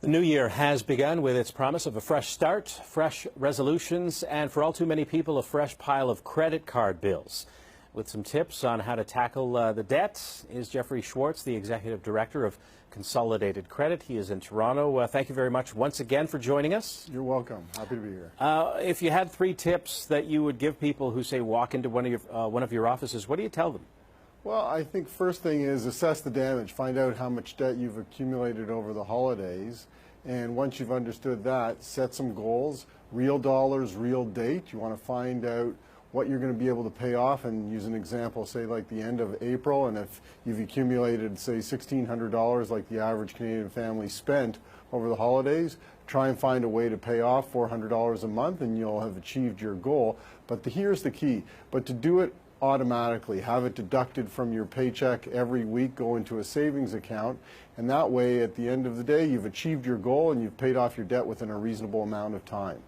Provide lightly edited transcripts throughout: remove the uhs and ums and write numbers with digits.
The new year has begun with its promise of a fresh start, fresh resolutions, and for all too many people, a fresh pile of credit card bills. With some tips on how to tackle the debt is Jeffrey Schwartz, the Executive Director of Consolidated Credit. He is in Toronto. Thank you very much once again for joining us. You're welcome. Happy to be here. If you had 3 tips that you would give people who, say, walk into one of your offices, what do you tell them? Well, I think first thing is assess the damage. Find out how much debt you've accumulated over the holidays. And once you've understood that, set some goals, real dollars, real date. You want to find out what you're going to be able to pay off and use an example, say like the end of April, and if you've accumulated, say, $1,600 like the average Canadian family spent over the holidays, try and find a way to pay off $400 a month and you'll have achieved your goal. But here's the key, but to do it automatically, have it deducted from your paycheck every week, go into a savings account, and that way at the end of the day you've achieved your goal and you've paid off your debt within a reasonable amount of time.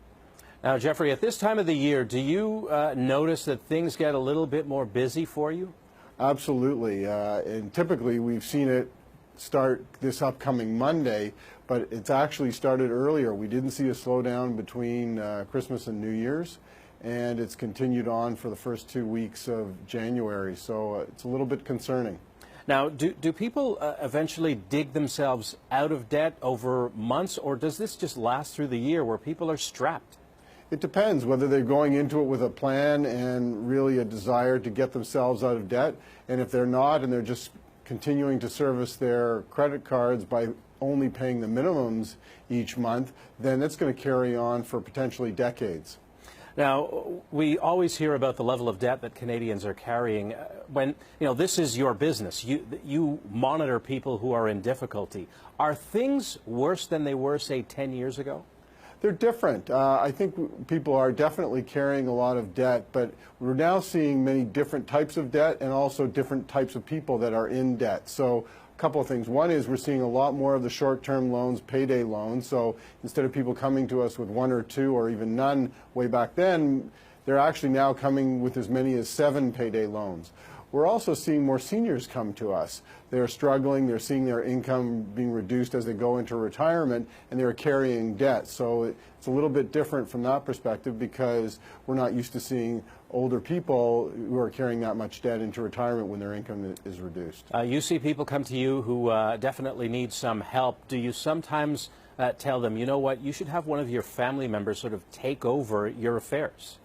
Now, Jeffrey, at this time of the year, do you notice that things get a little bit more busy for you? Absolutely, and typically we've seen it start this upcoming Monday, but it's actually started earlier. We didn't see a slowdown between Christmas and New Year's, and it's continued on for the first 2 weeks of January, so it's a little bit concerning. Now, do people eventually dig themselves out of debt over months, or does this just last through the year where people are strapped? It depends whether they're going into it with a plan and really a desire to get themselves out of debt, and if they're not and they're just continuing to service their credit cards by only paying the minimums each month, then that's going to carry on for potentially decades. Now, we always hear about the level of debt that Canadians are carrying. When, this is your business. You monitor people who are in difficulty. Are things worse than they were, say, 10 years ago? They're different. I think people are definitely carrying a lot of debt, but we're now seeing many different types of debt and also different types of people that are in debt. So a couple of things. One is we're seeing a lot more of the short-term loans, payday loans. So instead of people coming to us with 1 or 2 or even none way back then, they're actually now coming with as many as 7 payday loans. We're also seeing more seniors come to us. They're struggling, they're seeing their income being reduced as they go into retirement, and they're carrying debt. So it's a little bit different from that perspective because we're not used to seeing older people who are carrying that much debt into retirement when their income is reduced. You see people come to you who definitely need some help. Do you sometimes tell them, you know what, you should have one of your family members sort of take over your affairs?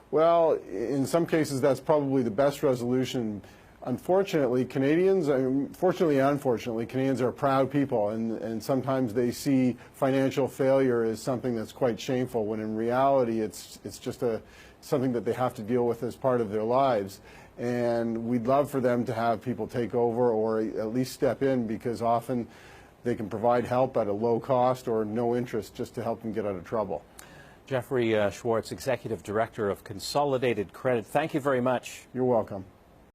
Well, in some cases, that's probably the best resolution. Unfortunately, fortunately and unfortunately, Canadians are proud people, and sometimes they see financial failure as something that's quite shameful, when in reality, it's just something that they have to deal with as part of their lives. And we'd love for them to have people take over or at least step in, because often they can provide help at a low cost or no interest just to help them get out of trouble. Jeffrey Schwartz, Executive Director of Consolidated Credit, thank you very much. You're welcome.